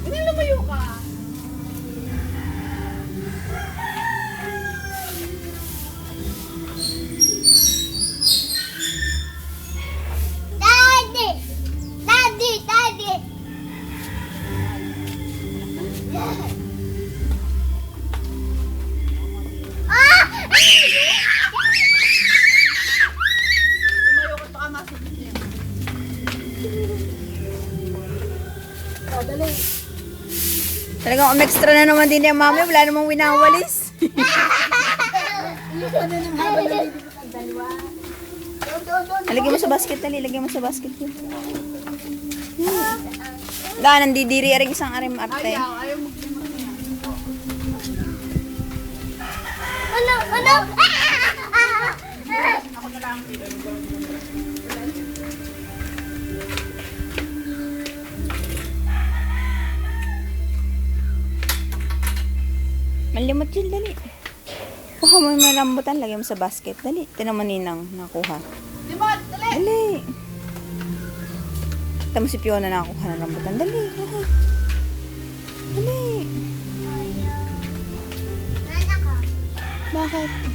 Hindi lumayo ka. Daddy! Daddy! Daddy! Ah! Lumayo ka baka masakit yan. Dali. Talagang extra na naman din yung mami. Wala namang winawalis. Lagyan mo sa basket, dali. Lagyan mo sa basket. Wala, nandidiri rin isang arim arte. Ayaw maglimot niya. Ano? Ano? Ako na lang. Malimot yun, dali. Kuha mo yung rambutan, lagyan mo sa basket. Dali, tinan mo ninang nakuha. Limot! Dali! Dali. Tama si Fiona nakakuha ng rambutan. Dali, kuha. Dali. Nana ka. Bakit?